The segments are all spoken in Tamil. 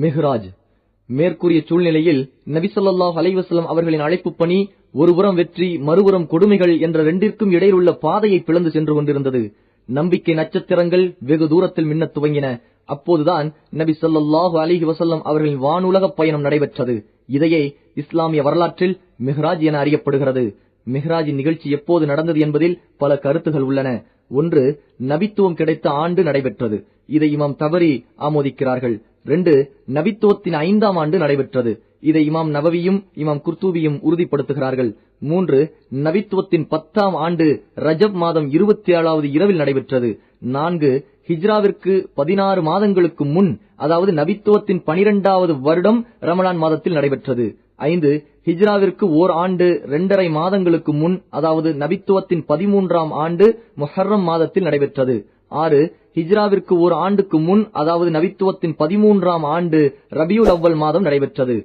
மிஹ்ராஜ். மேற்கூறிய சூழ்நிலையில் நபி ஸல்லல்லாஹு அலைஹி வஸல்லம் அவர்களின் அழைப்பு பணி ஒருபுறம் வெற்றி மறுபுறம் கொடுமைகள் என்ற இரண்டிற்கும் இடையில் உள்ள பாதையை பிளந்து சென்று கொண்டிருந்தது. நம்பிக்கை நட்சத்திரங்கள் வெகு தூரத்தில் மின்னத் துவங்கின. அப்போதுதான் நபி ஸல்லல்லாஹு அலைஹி வஸல்லம் அவர்களின் வானுலக பயணம் நடைபெற்றது. இதையே இஸ்லாமிய வரலாற்றில் மிஹ்ராஜ் என அறியப்படுகிறது. மிஹ்ராஜின் நிகழ்ச்சி எப்போது நடந்தது என்பதில் பல கருத்துகள் உள்ளன. ஒன்று, நபித்துவம் கிடைத்த ஆண்டு நடைபெற்றது. இதை இமாம் தபரி ஆமோதிக்கிறார்கள். 2, நபித்துவத்தின் 5ஆம் ஆண்டு நடைபெற்றது. இதை இமாம் நவவியும் இமாம் குர்துபியும் உறுதிப்படுத்துகிறார்கள். 3, நபித்துவத்தின் 10ஆம் ஆண்டு ரஜப் மாதம் 27வது இரவில் நடைபெற்றது. 4, ஹிஜ்ராவிற்கு 16 மாதங்களுக்கு முன், அதாவது நபித்துவத்தின் 12வது வருடம் ரமலான் மாதத்தில் நடைபெற்றது. 5, ஹிஜ்ராவிற்கு ஓர் ஆண்டு 2.5 மாதங்களுக்கு முன், அதாவது நபித்துவத்தின் 13ஆம் ஆண்டு முஹர்ரம் மாதத்தில் நடைபெற்றது. 6, ஹிஜ்ராவிற்கு ஓர் ஆண்டுக்கு முன், அதாவது நபித்துவத்தின் 13ஆம் ஆண்டு ரபியுல் அவ்வல் மாதம் நடைபெற்றது.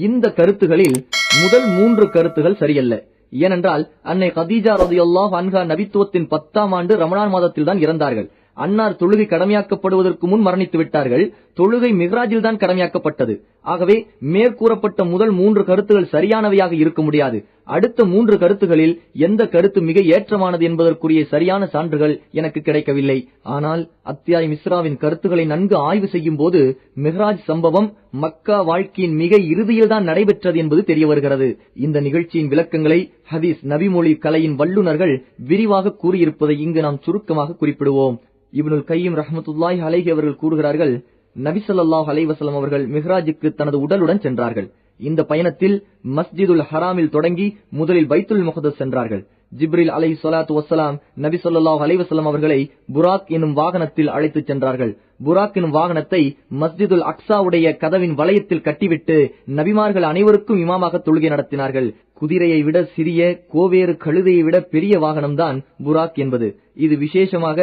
இந்த கருத்துகளில் முதல் 3 கருத்துகள் சரியல்ல. ஏனென்றால் அன்னை கதீஜா ரலியல்லாஹு அன்ஹா நபித்துவத்தின் 10ஆம் ஆண்டு ரமலான் மாதத்தில் தான் இறந்தார்கள். அன்னார் தொழுகை கடமையாக்கப்படுவதற்கு முன் மரணித்து விட்டார்கள். தொழுகை மிஹ்ராஜில் தான் கடமையாக்கப்பட்டது. ஆகவே மேற்கூறப்பட்ட முதல் 3 கருத்துகள் சரியானவையாக இருக்க முடியாது. அடுத்த 3 கருத்துகளில் எந்த கருத்து மிக ஏற்றமானது என்பதற்குரிய சரியான சான்றுகள் எனக்கு கிடைக்கவில்லை. ஆனால் அத்தியாயம் இஸ்ராவின் கருத்துக்களை நன்கு ஆய்வு செய்யும் போது மிஹ்ராஜ் சம்பவம் மக்கா வாழ்க்கையின் மிக இறுதியில் தான் நடைபெற்றது என்பது தெரிய வருகிறது. இந்த நிகழ்ச்சியின் விளக்கங்களை ஹதீஸ் நபிமொழி கலையின் வல்லுநர்கள் விரிவாக கூறியிருப்பதை இங்கு நாம் சுருக்கமாக குறிப்பிடுவோம். இப்னுல் கையிம் ரஹ்மத்துல்லாஹி அலைஹி அவர்கள் கூறுகிறார்கள், நபி ஸல்லல்லாஹு அலைஹி வஸல்லம் அவர்கள் மிஹ்ராஜுக்கு தனது உடலுடன் சென்றார்கள். இந்த பயணத்தில் மஸ்ஜிதுல் ஹராமில் தொடங்கி முதலில் பைத்துல் முகதஸ் சென்றார்கள். ஜிப்ரில் அலைஹிஸ்ஸலாத்து வஸ்ஸலாம் நபி ஸல்லல்லாஹு அலைஹி வஸல்லம் அவர்களை புராக் எனும் வாகனத்தில் அழைத்துச் சென்றார்கள். புராக் எனும் வாகனத்தை மஸ்ஜிதுல் அக்ஸாவுடைய கதவின் வளையத்தில் கட்டிவிட்டு நபிமார்கள் அனைவருக்கும் இமாமாக தொழுகை நடத்தினார்கள். குதிரையை விட சிறிய, கோவேறு கழுதையை விட பெரிய வாகனம்தான் புராக் என்பது. இது விசேஷமாக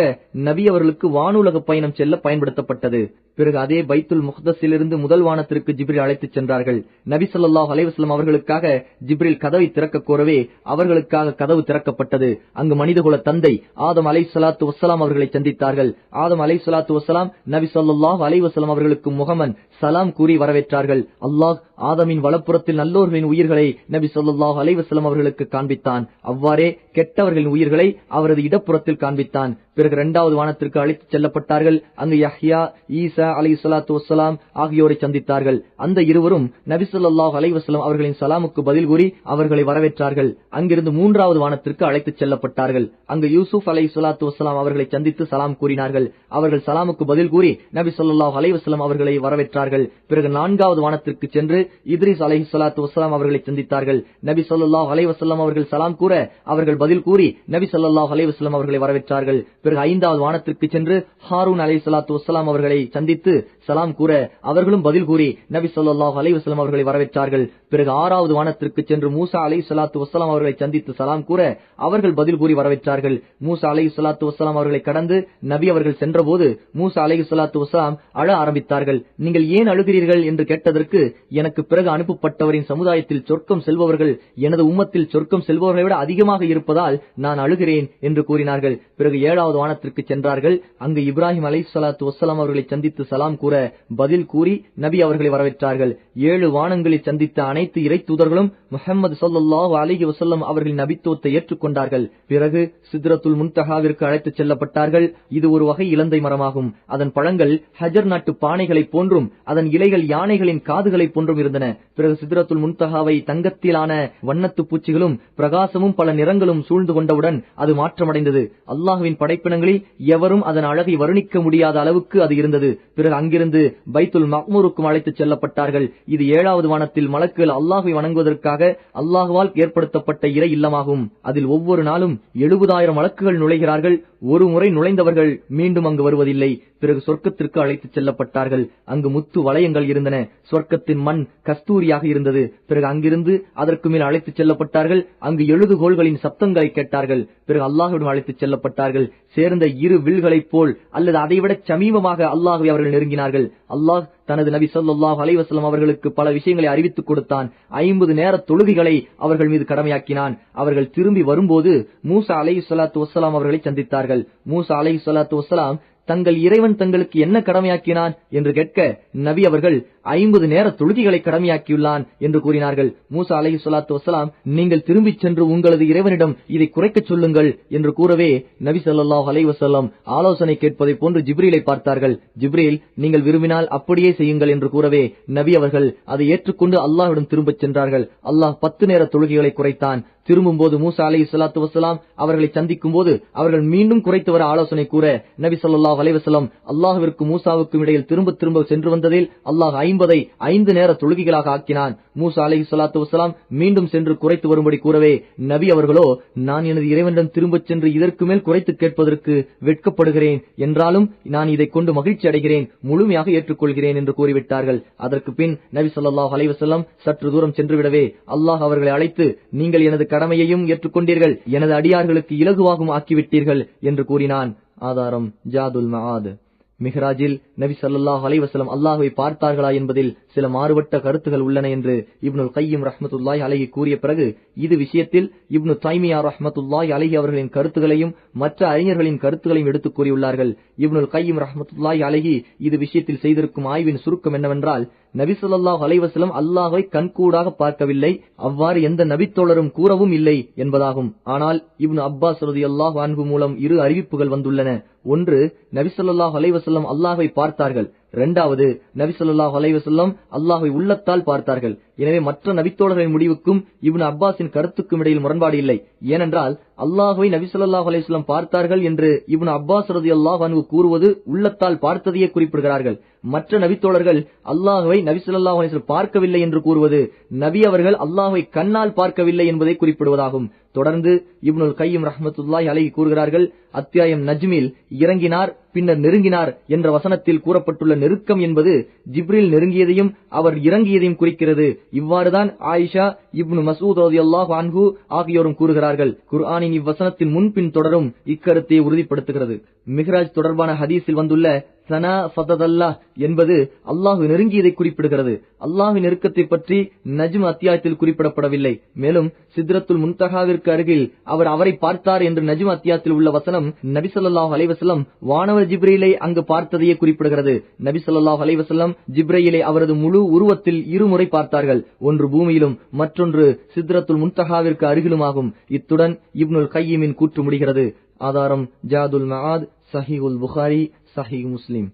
நபி அவர்களுக்கு வானுலக பயணம் செல்ல பயன்படுத்தப்பட்டது. பிறகு அதே பைத்துல் முக்தஸிலிருந்து முதல் வானத்திற்கு ஜிப்ரில் அழைத்துச் சென்றார்கள். நபி ஸல்லல்லாஹு அலைஹி வஸல்லம் அவர்களுக்காக ஜிப்ரில் கதவை திறக்க கோரவே அவர்களுக்காக கதவு திறக்கப்பட்டது. அங்கு மனிதகுல தந்தை ஆதம் அலைஹிஸ்ஸலாத்து வஸ்ஸலாம் அவர்களை சந்தித்தார்கள். ஆதம் அலைஹிஸ்ஸலாத்து வஸ்ஸலாம் நபி ஸல்லல்லாஹு அலைஹி வஸல்லம் அவர்களுக்கு முகமன் சலாம் கூறி வரவேற்றார்கள். அல்லாஹ் ஆதமின் வலப்புறத்தில் நல்லோர்களின் உயிர்களை நபி ஸல்லல்லாஹு அலைஹி வஸல்லம் அவர்களுக்கு காண்பித்தான். அவ்வாறே கெட்டவர்களின் உயிர்களை அவரது இடப்புறத்தில் காண்பித்தான். பிறகு 2வது வானத்திற்கு அழைத்துச் செல்லப்பட்டார்கள். அங்கு யஹ்யா, ஈசா அலைஹிஸ்ஸலாத்து வஸ்ஸலாம் ஆகியோரை சந்தித்தார்கள். அந்த இருவரும் நபி ஸல்லல்லாஹு அலைஹி வஸல்லம் அவர்களின் சலாமுக்கு பதில் கூறி அவர்களை வரவேற்றார்கள். அங்கிருந்து 3வது வானத்திற்கு அழைத்துச் செல்லப்பட்டார்கள். அங்கு யூசுப் அலைஹிஸ்ஸலாத்து வஸ்ஸலாம் அவர்களை சந்தித்து சலாம் கூறினார்கள். அவர்கள் சலாமுக்கு பதில் கூறி நபி ஸல்லல்லாஹு அலைஹி வஸல்லம் அவர்களை வரவேற்றார்கள். பிறகு 4வது வானத்திற்கு சென்று இத்ரிஸ் அலைஹிஸ்ஸலாத்து வஸ்ஸலாம் அவர்களை சந்தித்தார்கள். நபி ஸல்லல்லாஹு அலைஹி வஸல்லம் அவர்கள் சலாம் கூற அவர்கள் பதில் கூறி நபி ஸல்லல்லாஹு அலைஹி வஸல்லம் அவர்களை வரவேற்றார்கள். பிறகு 5வது வானத்திற்கு சென்று ஹாரூன் அலைஹிஸ்ஸலாத்து வஸ்ஸலாம் அவர்களை சந்தித்து சலாம் கூற அவர்களும் பதில் கூறி நபி ஸல்லல்லாஹு அலைஹி வஸல்லம் அவர்களை வரவேற்றார்கள். பிறகு 6வது வானத்திற்கு சென்று மூசா அலைஹிஸ்ஸலாத்து வஸ்ஸலாம் அவர்களை சந்தித்து சலாம் கூற அவர்கள் பதில் கூறி வரவேற்றார்கள். மூசா அலைஹிஸ்ஸலாத்து வஸ்ஸலாம் அவர்களை கடந்து நபி அவர்கள் சென்றபோது மூசா அலைஹிஸ்ஸலாத்து வஸ்ஸலாம் அழ ஆரம்பித்தார்கள். நீங்கள் ஏன் அழுகிறீர்கள் என்று கேட்டதற்கு, எனக்கு பிறகு அனுப்பப்பட்டவரின் சமுதாயத்தில் சொர்க்கம் செல்பவர்கள் எனது உம்மத்தில் சொர்க்கம் செல்பவர்களை விட அதிகமாக இருப்பதால் நான் அழுகிறேன் என்று கூறினார்கள். பிறகு 7வது வானத்திற்கு சென்றார்கள். அங்கு இப்ராஹிம் அலைஹிஸ்ஸலாத்து வஸ்ஸலாம் அவர்களை சந்தித்து சலாம் கூற பதில் கூறி நபி அவர்களை வரவேற்றார்கள். 7 வானங்களில் சந்தித்த அனைத்து இறை தூதர்களும் முஹம்மது ஸல்லல்லாஹு அலைஹி வஸல்லம் அவர்களின் நபித்துவத்தை ஏற்றுக்கொண்டார்கள். பிறகு சித்ரத்துல் முன்தஹாவிற்கு அழைத்துச் செல்லப்பட்டார்கள். இது ஒரு வகை இலந்தை மரமாகும். அதன் பழங்கள் ஹஜர் நாட்டு பானைகளைப் போன்றும் அதன் இலைகள் யானைகளின் காதுகளைப் போன்றும் இருந்தன. பிறகு சித்ரத்துல் முன்தஹாவை தங்கத்திலான வண்ணத்து பூச்சிகளும் பிரகாசமும் பல நிறங்களும் சூழ்ந்து கொண்டவுடன் அது மாற்றமடைந்தது. அல்லாஹ்வின் படைப்பினங்களில் எவரும் அதன் அழகை வர்ணிக்க முடியாத அளவுக்கு அது இருந்தது. பிறகு அங்கிருந்து பைத்துல் மக்மூருக்கும் அழைத்துச் செல்லப்பட்டார்கள். இது 7வது வானத்தில் மலக்குகள் அல்லாஹ்வை வணங்குவதற்காக அல்லாஹ்வால் ஏற்படுத்தப்பட்ட இறை இல்லமாகும். அதில் ஒவ்வொரு நாளும் 70,000 மலக்குகள் நுழைகிறார்கள். ஒரு முறை நுழைந்தவர்கள் மீண்டும் அங்கு வருவதில்லை. பிறகு சொர்க்கத்திற்கு அழைத்துச் செல்லப்பட்டார்கள். அங்கு முத்து வளையங்கள் இருந்தன. சொர்க்கத்தின் மண் கஸ்தூரியாக இருந்தது. பிறகு அங்கிருந்து அதற்கு மேல் அழைத்துச் செல்லப்பட்டார்கள். அங்கு எழுதுகோள்களின் சப்தங்களை கேட்டார்கள். பிறகு அல்லாஹ்விடம் அழைத்துச் செல்லப்பட்டார்கள். சேர்ந்த 2 வில்களைப் போல் அல்லது அதைவிட சமீபமாக அல்லாஹ்வை அவர்கள் நெருங்கினார்கள். அல்லாஹ் தனது நபி ஸல்லல்லாஹு அலைஹி வஸல்லம் அவர்களுக்கு பல விஷயங்களை அறிவித்துக் கொடுத்தான். 50 நேர தொழுகைகளை அவர்கள் மீது கடமையாக்கினான். அவர்கள் திரும்பி வரும்போது மூசா அலைஹிஸ்ஸலாத்து வஸ்ஸலாம் அவர்களை சந்தித்தார்கள். மூசா அலைஹிஸ்ஸலாத்து வஸ்ஸலாம் தங்கள் இறைவன் தங்களுக்கு என்ன கடமையாக்கினான் என்று கேட்க நபி அவர்கள் 50 நேர தொழுகைகளை கடமையாக்கியுள்ளான் என்று கூறினார்கள். மூசா அலைஹிஸ்ஸலாத்து வஸ்ஸலாம், நீங்கள் திரும்பிச் சென்று உங்களது இறைவனிடம் இதை குறைக்கச் சொல்லுங்கள் என்று கூறவே நபி ஸல்லல்லாஹு அலைஹி வஸல்லம் ஆலோசனை கேட்பதை போன்று ஜிப்ரீலை பார்த்தார்கள். ஜிப்ரீல், நீங்கள் விரும்பினால் அப்படியே செய்யுங்கள் என்று கூறவே நபி அவர்கள் அதை ஏற்றுக்கொண்டு அல்லாஹ்விடம் திரும்பச் சென்றார்கள். அல்லாஹ் 10 நேர தொழுகைகளை குறைத்தான். திரும்பும் போது மூசா அலைஹிஸ்ஸலாத்து வஸ்ஸலாம் அவர்களை சந்திக்கும் போது அவர்கள் மீண்டும் குறைத்து வர ஆலோசனை கூற நபி ஸல்லல்லாஹு அலைஹி வஸல்லம் அல்லாஹ்விற்கும் மூசாவுக்கும் இடையில் திரும்ப திரும்ப சென்று வந்ததில் அல்லாஹ் 50ஐ 5 நேர தொழுகைகளாக ஆக்கினான். மூசா அலைஹிஸ்ஸலாத்து வஸ்ஸலாம் மீண்டும் சென்று குறைத்து வரும்படி கூறவே நபி அவர்களோ, நான் எனது இறைவனிடம் திரும்பச் சென்று இதற்கு மேல் குறைத்து கேட்பதற்கு வெட்கப்படுகிறேன், என்றாலும் நான் இதை கொண்டு மகிழ்ச்சி அடைகிறேன், முழுமையாக ஏற்றுக்கொள்கிறேன் என்று கூறிவிட்டார்கள். அதற்கு பின் நபி ஸல்லல்லாஹு அலைஹி வஸல்லம் சற்று தூரம் சென்று விடவே அல்லாஹ் அவர்களை அழைத்து, நீங்கள் எனது கடமையையும் ஏற்றுக்கொண்டீர்கள், எனது அடியார்களுக்கு இலகுவாகவும் ஆக்கிவிட்டீர்கள் என்று கூறினான். ஆதாரம் ஜாதுல் மஆத். மிஹ்ராஜில் நபி ஸல்லல்லாஹு அலைஹி வஸல்லம் அல்லாஹ்வை பார்த்தார்களா என்பதில் சில மாறுபட்ட கருத்துகள் உள்ளன என்று இப்னுல் கையிம் ரஹ்மத்துல்லாஹி அலைஹி கூறிய பிறகு இது விஷயத்தில் இப்னு தைமியா ரஹ்மத்துல்லாஹி அலைஹி அவர்களின் கருத்துகளையும் மற்ற அறிஞர்களின் கருத்துகளையும் எடுத்துக் கூறியுள்ளார்கள். இப்னுல் கையிம் ரஹ்மத்துல்லாஹி அலைஹி இது விஷயத்தில் செய்திருக்கும் ஆய்வின் சுருக்கம் என்னவென்றால், நபி ஸல்லல்லாஹு அலைஹி வஸல்லம் அல்லாஹ்வை கண்கூடாக பார்க்கவில்லை, அவ்வாறு எந்த நபித்தோழரும் கூறவும் இல்லை என்பதாகும். ஆனால் இப்னு அப்பாஸ் ரலியல்லாஹு அன்ஹு மூலம் 2 அறிவிப்புகள் வந்துள்ளன. ஒன்று, நபி ஸல்லல்லாஹு அலைஹி வஸல்லம் அல்லாஹ்வை பார்த்தார்கள். இரண்டாவது, நபி ஸல்லல்லாஹு அலைஹி வஸல்லம் அல்லாஹ்வை உள்ளத்தால் பார்த்தார்கள். எனவே மற்ற நபித்தோழர்களின் முடிவுக்கும் இப்னு அப்பாஸின் கருத்துக்கும் இடையில் முரண்பாடு இல்லை. ஏனென்றால் அல்லாஹ்வை நபி ஸல்லல்லாஹு அலைஹி வஸல்லம் பார்த்தார்கள் என்று இப்னு அப்பாஸ் ரலியல்லாஹு அன்ஹு கூறுவது உள்ளத்தால் பார்த்ததையே குறிப்பிடுகிறார்கள். மற்ற நபித்தோழர்கள் அல்லாஹ்வை நபி ஸல்லல்லாஹு அலைஹி வஸல்லம் பார்க்கவில்லை என்று கூறுவது நபி அவர்கள் அல்லாஹ்வை கண்ணால் பார்க்கவில்லை என்பதை குறிப்பிடுவதாகும். தொடர்ந்து இப்னுல் கையிம் ரஹ்மத்துல்லாஹி அலைஹி கூறுகிறார்கள், அத்தியாயம் நஜ்மில் இறங்கினார் பின்னர் நெருங்கினார் என்ற வசனத்தில் கூறப்பட்டுள்ள நெருக்கம் என்பது ஜிப்ரீல் நெருங்கியதையும் அவர் இறங்கியதையும் குறிக்கிறது. இவ்வாறுதான் ஆயிஷா, இப்னு மஸ்ஊத் ரலியல்லாஹு அன்ஹு ஆகியோரும் கூறுகிறார்கள். குர்ஆனின் இவ்வசனத்தின் முன்பின் தொடரும் இக்கருத்தை உறுதிப்படுத்துகிறது. மிஹ்ராஜ் தொடர்பான ஹதீஸில் வந்துள்ள சனா ஃபததல்லாஹ் என்பது அல்லாஹ் நெருங்கியதை குறிப்பிடுகிறது. அல்லாஹ்வின் நெருக்கத்தை பற்றி நஜ்ம் அத்தியாயத்தில் குறிப்பிடப்படவில்லை. மேலும் சித்ரத்துல் முன்தஹாவிற்கு அருகில் அவர் அவரை பார்த்தார் என்று நஜ்ம் அத்தியாயத்தில் உள்ள வசனம் நபி ஸல்லல்லாஹு அலைஹி வஸல்லம் வானவர் ஜிப்ரீலை அங்கு பார்த்ததையே குறிப்பிடுகிறது. நபி ஸல்லல்லாஹு அலைஹி வஸல்லம் ஜிப்ரீலை அவரது முழு உருவத்தில் 2 முறை பார்த்தார்கள். ஒன்று பூமியிலும் மற்றொன்று சித்ரத்துல் முன்தஹாவிற்கு அருகிலுமாகும். இத்துடன் இப்னுல் கையிமின் கூற்று முடிகிறது. ஆதாரம் ஜாதுல் மஆத், சஹீஹுல் புகாரி, சஹீஹ் முஸ்லிம்.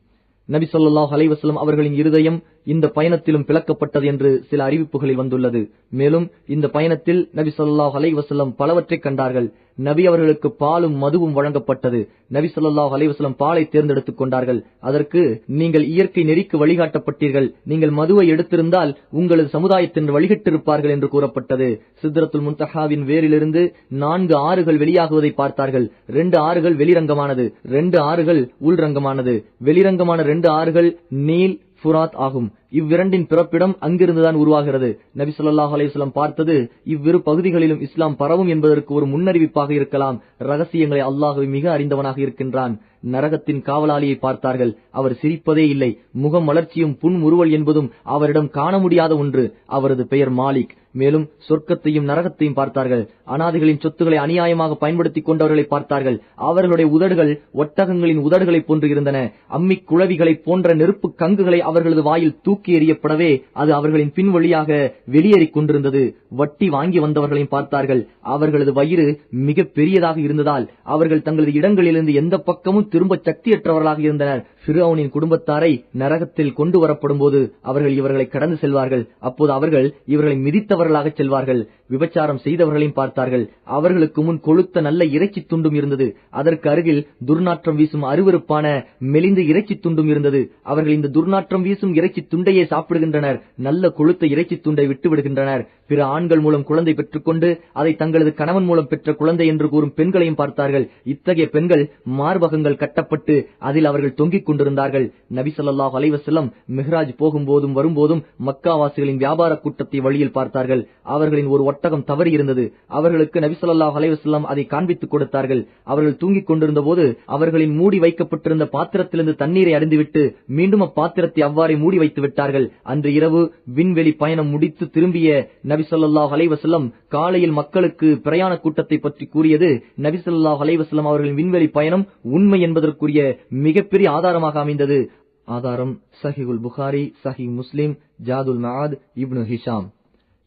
நபி ஸல்லல்லாஹு அலைஹி வஸல்லம் அவர்களின் இருதயம் இந்த பயணத்திலும் பிளக்கப்பட்டது என்று சில அறிவிப்புகளில் வந்துள்ளது. மேலும் இந்த பயணத்தில் நபி ஸல்லல்லாஹு அலைஹி வஸல்லம் பலவற்றை கண்டார்கள். நபி அவர்களுக்கு பாலும் மதுவும் வழங்கப்பட்டது. நபி ஸல்லல்லாஹு அலைஹி வஸல்லம் பாலை தேர்ந்தெடுத்துக் கொண்டார்கள். அதற்கு, நீங்கள் இயற்கை நெறிக்கு வழிகாட்டப்பட்டீர்கள், நீங்கள் மதுவை எடுத்திருந்தால் உங்களது சமுதாயத்தின் வழிகட்டிருப்பார்கள் என்று கூறப்பட்டது. சித்ரத்துல் முன்தஹாவின் வேரிலிருந்து 4 ஆறுகள் வெளியாகுவதை பார்த்தார்கள். 2 ஆறுகள் வெளிரங்கமானது, 2 ஆறுகள் உள்ரங்கமானது. வெளிரங்கமான 2 ஆறுகள் நீல், ஃபுராத் ஆகும். இவ்விரண்டின் பிறப்பிடம் அங்கிருந்துதான் உருவாகிறது. நபி ஸல்லல்லாஹு அலைஹி வஸல்லம் பார்த்தது இவ்விரு பகுதிகளிலும் இஸ்லாம் பரவும் என்பதற்கு ஒரு முன்னறிவிப்பாக இருக்கலாம். ரகசியங்களை அல்லாஹ் மிக அறிந்தவனாக இருக்கின்றான். நரகத்தின் காவலாளியை பார்த்தார்கள். அவர் சிரிப்பதே இல்லை. முகம் மலர்ச்சியும் புன்முறுவல் என்பதும் அவரிடம் காண முடியாத ஒன்று. அவரது பெயர் மாலிக். மேலும் சொர்க்கத்தையும் நரகத்தையும் பார்த்தார்கள். அனாதைகளின் சொத்துக்களை அநியாயமாக பயன்படுத்திக் கொண்டவர்களை பார்த்தார்கள். அவர்களுடைய உதடுகள் ஒட்டகங்களின் உதடுகளை போன்று இருந்தன. அம்மிக் குளவிகளை போன்ற நெருப்பு கங்குகளை அவர்களது வாயில் தூக்கி எறியப்படவே அது அவர்களின் பின் வழியாக வெளியேறிக் கொண்டிருந்தது. வட்டி வாங்கி வந்தவர்களையும் பார்த்தார்கள். அவர்களது வயிறு மிக பெரியதாக இருந்ததால் அவர்கள் தங்களது இடங்களிலிருந்து எந்த பக்கமும் திரும்ப சக்தியற்றவர்களாக இருந்தனர். ஃபிரௌனின் குடும்பத்தாரை நரகத்தில் கொண்டு வரப்படும் போது அவர்கள் இவர்களை கடந்து செல்வார்கள். அப்போது அவர்கள் இவர்களை மிதித்தவர்களாக செல்வார்கள். விபச்சாரம் செய்தவர்களையும் பார்த்தார்கள். அவர்களுக்கு முன் கொழுத்த நல்ல இறைச்சி துண்டும் இருந்தது. அதற்கு அருகில் துர்நாற்றம் வீசும் அருவருப்பான மெலிந்த இறைச்சி துண்டும் இருந்தது. அவர்கள் இந்த துர்நாற்றம் வீசும் இறைச்சி துண்டையே சாப்பிடுகின்றனர். நல்ல கொழுத்த இறைச்சி துண்டை விட்டு விடுகின்றனர். பிற ஆண்கள் மூலம் குழந்தை பெற்றுக்கொண்டு அதை தங்களது கணவன் மூலம் பெற்ற குழந்தை என்று கூறும் பெண்களையும் பார்த்தார்கள். இத்தகைய பெண்கள் மார்பகங்கள் கட்டப்பட்டு அதில் அவர்கள் தொங்கிக் கொண்டிருந்தார்கள். நபி ஸல்லல்லாஹு அலைஹி வஸல்லம் மிஹ்ராஜ் போகும்போதும் வரும்போதும் மக்காவாசிகளின் வியாபார கூட்டத்தை வழியில் பார்த்தார்கள். அவர்களின் ஒரு ஒட்டகம் தவறி இருந்தது. அவர்களுக்கு நபி ஸல்லல்லாஹு அலைஹி வஸல்லம் அதை காண்பித்துக் கொடுத்தார்கள். அவர்கள் தூங்கிக் கொண்டிருந்த போது அவர்களின் மூடி வைக்கப்பட்டிருந்த பாத்திரத்திலிருந்து தண்ணீரை அருந்திவிட்டு மீண்டும் அப்பாத்திரத்தை அவ்வாறே மூடி வைத்து விட்டார்கள். அன்று இரவு விண்வெளி பயணம் முடித்து திரும்பிய நபி ஸல்லல்லாஹு அலைஹி வஸல்லம் காலையில் மக்களுக்கு பிரயாண கூட்டத்தை பற்றி கூறியது நபி ஸல்லல்லாஹு அலைஹி வஸல்லம் அவர்களின் விண்வெளி பயணம் உண்மை என்பதற்குரிய மிகப்பெரிய ஆதாரமாக அமைந்தது. ஆதாரம் சஹீஹுல் புகாரி, சஹீஹ் முஸ்லிம், ஜாதுல் மஆத், இப்னு ஹிஷாம்.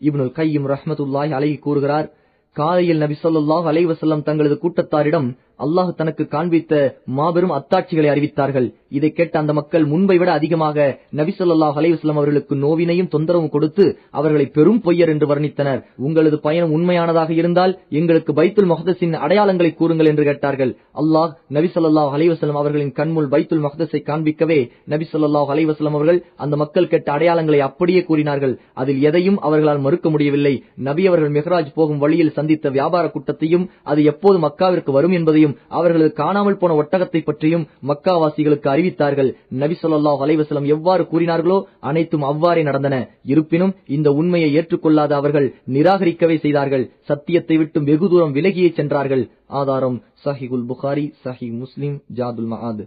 இப்னுல் கையிம் ரஹ்மத்துல்லாஹி அலைஹி கூறுகிறார், காலையில் நபி ஸல்லல்லாஹு அலைஹி வஸல்லம் தங்களது கூட்டத்தாரிடம் அல்லாஹ் தனக்கு காண்பித்த மாபெரும் அத்தாட்சிகளை அறிவித்தார்கள். இதை கேட்ட அந்த மக்கள் முன்பை விட அதிகமாக நபி ஸல்லல்லாஹு அலைஹி வஸல்லம் அவர்களுக்கு நோவினையும் தொந்தரவும் கொடுத்து அவர்களை பெரும் பொய்யர் என்று வர்ணித்தனர். உங்களது பயணம் உண்மையானதாக இருந்தால் எங்களுக்கு பைத்துல் மக்தஸின் அடையாளங்களை கூறுங்கள் என்று கேட்டார்கள். அல்லாஹ் நபி ஸல்லல்லாஹு அலைஹி வஸல்லம் அவர்களின் கண்முள் பைத்துல் மக்தஸை காண்பிக்கவே நபி ஸல்லல்லாஹு அலைஹி வஸல்லம் அவர்கள் அந்த மக்கள் கேட்ட அடையாளங்களை அப்படியே கூறினார்கள். அதில் எதையும் அவர்களால் மறுக்க முடியவில்லை. நபி அவர்கள் மிஹ்ராஜ் போகும் வழியில் சந்தித்த வியாபார கூட்டத்தையும் அது எப்போது மக்காவிற்கு வரும் என்பதையும் அவர்களது காணாமல் போன ஒட்டகத்தை பற்றியும் மக்காவாசிகளுக்கு அறிவித்தார்கள். நபி ஸல்லல்லாஹு அலைஹி வஸல்லம் எவ்வாறு கூறினார்களோ அனைத்தும் அவ்வாறே நடந்தன. இருப்பினும் இந்த உண்மையை ஏற்றுக்கொள்ளாத அவர்கள் நிராகரிக்கவே செய்தார்கள். சத்தியத்தை விட்டு வெகு தூரம் விலகியே சென்றார்கள். ஆதாரம் சஹீஹுல் புகாரி, சஹீஹ் முஸ்லிம், ஜாதுல் மஆத்.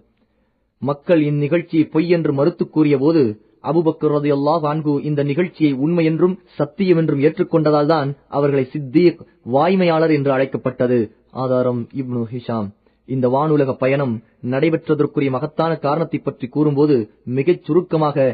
மக்கள் இந்நிகழ்ச்சியை பொய் என்று மறுத்து கூறிய போது அபூபக்கர் ரலியல்லாஹு அன்ஹு இந்த நிகழ்ச்சியை உண்மை என்றும் சத்தியம் என்றும் ஏற்றுக்கொண்டதால் தான் அவர்களை சித்தீக், வாய்மையாளர் என்று அழைக்கப்பட்டது. ஆதாரம் இப்னு ஹிஷாம். இந்த வானுலக பயணம் நடைபெற்றதற்குரிய மகத்தான காரணத்தை பற்றி கூறும்போது மிகச் சுருக்கமாக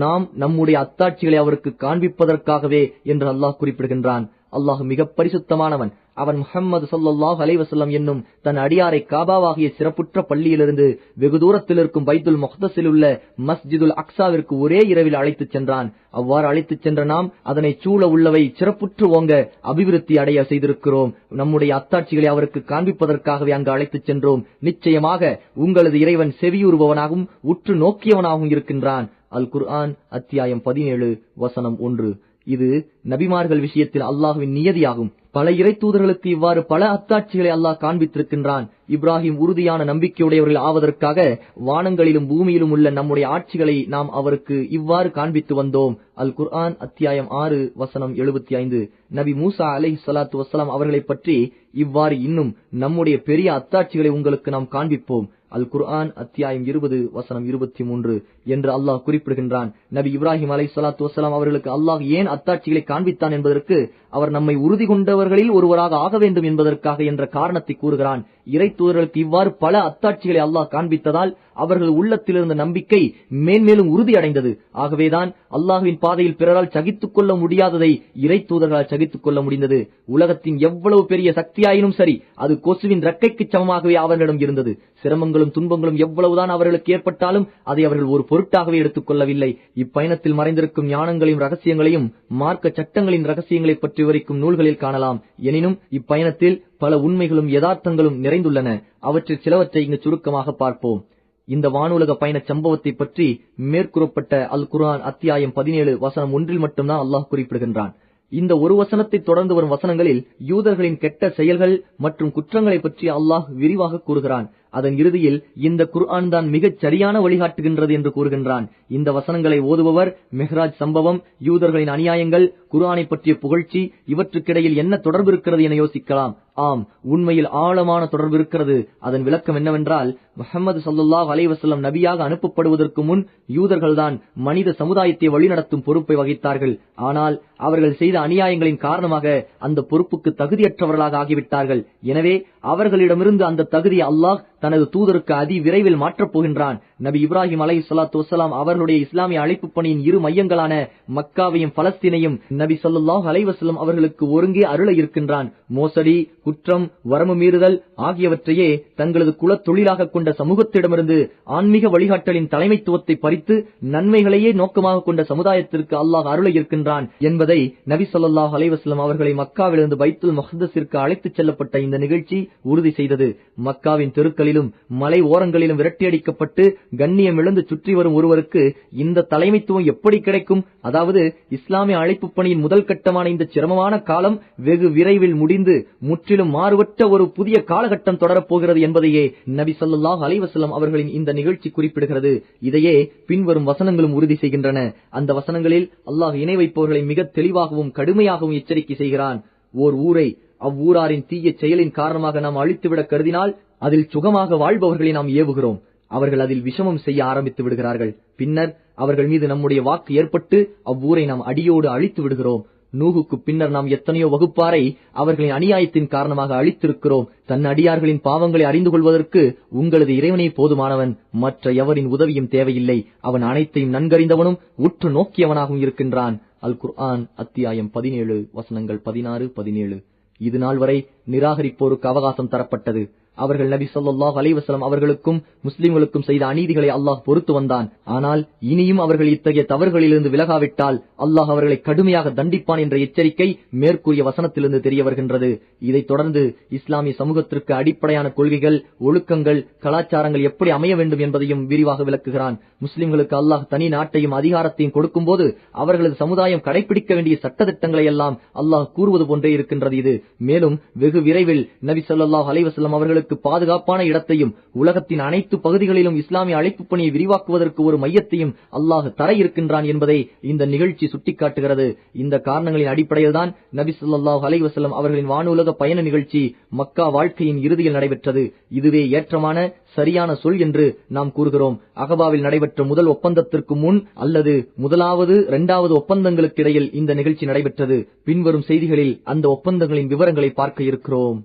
நாம் நம்முடைய அத்தாட்சிகளை அவருக்கு காண்பிப்பதற்காகவே என்று அல்லாஹ் குறிப்பிடுகின்றான். அல்லாஹ் மிக பரிசுத்தமானவன். அவன் முஹம்மது ஸல்லல்லாஹு அலைஹி வஸல்லம் என்னும் தன் அடியாரை காபாவாகிய சிறப்புற்ற பள்ளியிலிருந்து வெகு தூரத்தில் இருக்கும் பைத்துல் மக்தஸில் உள்ள மஸ்ஜிதுல் அக்ஸாவிற்கு ஒரே இரவில் அழைத்துச் சென்றான். அவ்வாறு அழைத்துச் சென்ற நாம் அதனை சூழ உள்ளவை சிறப்புற்று ஓங்க அபிவிருத்தி அடைய செய்திருக்கிறோம். நம்முடைய அத்தாட்சிகளை அவருக்கு காண்பிப்பதற்காகவே அங்கு அழைத்துச் சென்றோம். நிச்சயமாக உங்களது இறைவன் செவியுறுபவனாகவும் உற்று நோக்கியவனாகவும் இருக்கின்றான். அல் குர்ஆன் அத்தியாயம் 17 வசனம் 1. இது நபிமார்கள் விஷயத்தில் அல்லாஹ்வின் நியதியாகும். பல இறை தூதர்களுக்கு இவ்வாறு பல அத்தாட்சிகளை அல்லாஹ் காண்பித்திருக்கின்றான். இப்ராஹிம் உறுதியான நம்பிக்கையுடையவர்கள் ஆவதற்காக வானங்களிலும் பூமியிலும் உள்ள நம்முடைய ஆட்சிகளை நாம் அவருக்கு இவ்வாறு காண்பித்து வந்தோம். அல் குர்ஆன் அத்தியாயம் 6 வசனம் 75. நபி மூசா அலைஹிஸ்ஸலாத்து வஸ்ஸலாம் அவர்களை பற்றி இவ்வாறு இன்னும் நம்முடைய பெரிய அத்தாட்சிகளை உங்களுக்கு நாம் காண்பிப்போம். அல் குர்ஆன் அத்தியாயம் 20 வசனம் 23 என்று அல்லாஹ் குறிப்பிடுகின்றான். நபி இப்ராஹிம் அலைஹிஸ்ஸலாத்து வஸ்ஸலாம் அவர்களுக்கு அல்லாஹ் ஏன் அத்தாட்சிகளை காண்பித்தான் என்பதற்கு அவர் நம்மை உறுதி கொண்டவர்களில் ஒருவராக ஆக வேண்டும் என்பதற்காக என்ற காரணத்தை கூறுகிறான். இறை தூதர்களுக்கு இவ்வாறு பல அத்தாட்சிகளை அல்லாஹ் காண்பித்ததால் அவர்கள் உள்ளத்தில் இருந்த நம்பிக்கை மேன்மேலும் உறுதி அடைந்தது. ஆகவேதான் அல்லாஹ்வின் பாதையில் பிறரால் சகித்துக் கொள்ள முடியாததை இறை தூதர்களால் சகித்துக் கொள்ள முடிந்தது. உலகத்தின் எவ்வளவு பெரிய சக்தியாயினும் சரி, அது கொசுவின் ரெக்கைக்கு சமமாகவே அவர்களிடம் இருந்தது. சிரமங்களும் துன்பங்களும் எவ்வளவுதான் அவர்களுக்கு ஏற்பட்டாலும் அதை அவர்கள் ஒரு பொருட்டாகவே எடுத்துக் கொள்ளவில்லை. இப்பயணத்தில் மறைந்திருக்கும் ஞானங்களையும் ரகசியங்களையும் மார்க்க சட்டங்களின் ரகசியங்களை பற்றி விவரிக்கும் நூல்களில் காணலாம். எனினும் இப்பயணத்தில் பல உண்மைகளும் யதார்த்தங்களும் நிறைந்துள்ளன. அவற்றில் சிலவற்றை இங்கு சுருக்கமாக பார்ப்போம். இந்த வானுலக பயண சம்பவத்தை பற்றி மேற்கூறப்பட்ட அல் குர்ஆன் அத்தியாயம் 17 வசனம் 1 மட்டும்தான் அல்லாஹ் குறிப்பிடுகின்றான். இந்த ஒரு வசனத்தை தொடர்ந்து வரும் வசனங்களில் யூதர்களின் கெட்ட செயல்கள் மற்றும் குற்றங்களை பற்றி அல்லாஹ் விரிவாக கூறுகிறான். அதன் இறுதியில் இந்த குர்ஆன் தான் மிகச் சரியான வழிகாட்டுகின்றது என்று கூறுகின்றான். இந்த வசனங்களை ஓதுபவர் மிஹ்ராஜ் சம்பவம், யூதர்களின் அநியாயங்கள், குர்ஆனை பற்றிய புகழ்ச்சி இவற்றுக்கிடையில் என்ன தொடர்பு இருக்கிறது என யோசிக்கலாம். ஆம், உண்மையில் ஆழமான தொடர்பு இருக்கிறது. அதன் விளக்கம் என்னவென்றால், முஹம்மது ஸல்லல்லாஹு அலைஹி வஸல்லம் நபியாக அனுப்பப்படுவதற்கு முன் யூதர்கள்தான் மனித சமுதாயத்தை வழிநடத்தும் பொறுப்பை வகித்தார்கள். ஆனால் அவர்கள் செய்த அநியாயங்களின் காரணமாக அந்த பொறுப்புக்கு தகுதியற்றவர்களாக ஆகிவிட்டார்கள். எனவே அவர்களிடமிருந்து அந்த தகுதியை அல்லாஹ் தனது தூதருக்கு அதி விரைவில் மாற்றப் போகின்றான். நபி இப்ராஹிம் அலைஹிஸ்ஸலாத்து வஸ்ஸலாம் அவர்களுடைய இஸ்லாமிய அழைப்பு பணியின் இரு மையங்களான மக்காவையும் பலஸ்தீனையும் நபி ஸல்லல்லாஹு அலைஹி வஸல்லம் அவர்களுக்கு ஒருங்கே அருள இருக்கின்றான். மோசடி, குற்றம், வரம்பு மீறுதல் ஆகியவற்றையே தங்களது குல தொழிலாக கொண்ட சமூகத்திடமிருந்து ஆன்மீக வழிகாட்டலின் தலைமைத்துவத்தை பறித்து நன்மைகளையே நோக்கமாக கொண்ட சமுதாயத்திற்கு அல்லாஹ் அருள இருக்கின்றான் என்பதை நபி ஸல்லல்லாஹு அலைஹி வஸல்லம் அவர்களை மக்காவிலிருந்து பைத்துல் மக்தஸிற்கு அழைத்துச் செல்லப்பட்ட இந்த நிகழ்ச்சி உறுதி செய்தது. மக்காவின் தெருக்களிலும் மலை ஓரங்களிலும் விரட்டியடிக்கப்பட்டு கண்ணியம் இழந்து சுற்றி வரும் ஒருவருக்கு இந்த தலைமைத்துவம் எப்படி கிடைக்கும்? அதாவது இஸ்லாமிய அழைப்பு பணியின் முதல் கட்டமான இந்த சிரமமான காலம் வெகு விரைவில் முடிந்து முற்றிலும் மாறுபட்ட ஒரு புதிய காலகட்டம் தொடரப்போகிறது என்பதையே நபி ஸல்லல்லாஹு அலைஹி வஸல்லம் அவர்களின் இந்த நிகழ்ச்சி குறிப்பிடுகிறது. இதையே பின்வரும் வசனங்களும் உறுதி செய்கின்றன. அந்த வசனங்களில் அல்லாஹ் இணை வைப்பவர்களை மிக தெளிவாகவும் கடுமையாகவும் எச்சரிக்கை செய்கிறான். ஓர் ஊரை அவ்வூராரின் தீய செயலின் காரணமாக நாம் அழித்துவிட கருதினால் அதில் சுகமாக வாழ்பவர்களை நாம் ஏவுகிறோம். அவர்கள் அதில் விஷமம் செய்ய ஆரம்பித்து விடுகிறார்கள். பின்னர் அவர்கள் மீது நம்முடைய வாக்கு ஏற்பட்டு அவ்வூரை நாம் அடியோடு அழித்து விடுகிறோம். நூகுக்கு பின்னர் நாம் எத்தனையோ வகுப்பாரை அவர்களின் அநியாயத்தின் காரணமாக அழித்திருக்கிறோம். தன் அடியார்களின் பாவங்களை அறிந்து கொள்வதற்கு உங்களது இறைவனே போதுமானவன், மற்ற எவரின் உதவியும் தேவையில்லை. அவன் அனைத்தையும் நன்கறிந்தவனும் உற்று நோக்கியவனாகவும் இருக்கின்றான். அல் குர்ஆன் அத்தியாயம் 17 வசனங்கள் 16, 17. இது நாள் வரை நிராகரிப்போருக்கு அவகாசம் தரப்பட்டது. அவர்கள் நபி ஸல்லல்லாஹு அலைஹி வஸல்லம் அவர்களுக்கும் முஸ்லிம்களுக்கும் செய்த அநீதிகளை அல்லாஹ் பொறுத்து வந்தான். ஆனால் இனியும் அவர்கள் இத்தகைய தவறுகளிலிருந்து விலகாவிட்டால் அல்லாஹ் அவர்களை கடுமையாக தண்டிப்பான் என்ற எச்சரிக்கை மேற்கூறிய வசனத்திலிருந்து தெரிய வருகின்றது. இதைத் தொடர்ந்து இஸ்லாமிய சமூகத்திற்கு அடிப்படையான கொள்கைகள், ஒழுக்கங்கள், கலாச்சாரங்கள் எப்படி அமைய வேண்டும் என்பதையும் விரிவாக விளக்குகிறான். முஸ்லிம்களுக்கு அல்லாஹ் தனி நாட்டையும் அதிகாரத்தையும் கொடுக்கும் போது அவர்களது சமுதாயம் கடைபிடிக்க வேண்டிய சட்டதிட்டங்களை எல்லாம் அல்லாஹ் கூறுவது போன்றே இருக்கின்றது இது. மேலும் வெகு விரைவில் நபி ஸல்லல்லாஹு அலைஹி வஸல்லம் அவர்களுக்கு பாதுகாப்பான இடத்தையும் உலகத்தின் அனைத்து பகுதிகளிலும் இஸ்லாமிய அழைப்பு பணியை விரிவாக்குவதற்கு ஒரு மையத்தையும் அல்லாஹ் தர இருக்கின்றான் என்பதை இந்த நிகழ்ச்சி சுட்டிக்காட்டுகிறது. இந்த காரணங்களின் அடிப்படையில்தான் நபி ஸல்லல்லாஹு அலைஹி வஸல்லம் அவர்களின் வானுலக பயண நிகழ்ச்சி மக்கா வாழ்க்கையின் இறுதியில் நடைபெற்றது. இதுவே ஏற்றமான சரியான சொல் என்று நாம் கூறுகிறோம். அகபாவில் நடைபெற்ற முதல் ஒப்பந்தத்திற்கு முன் அல்லது முதலாவது, இரண்டாவது ஒப்பந்தங்களுக்கு இடையில் இந்த நிகழ்ச்சி நடைபெற்றது. பின்வரும் செய்திகளில் அந்த ஒப்பந்தங்களின் விவரங்களை பார்க்க இருக்கிறோம்.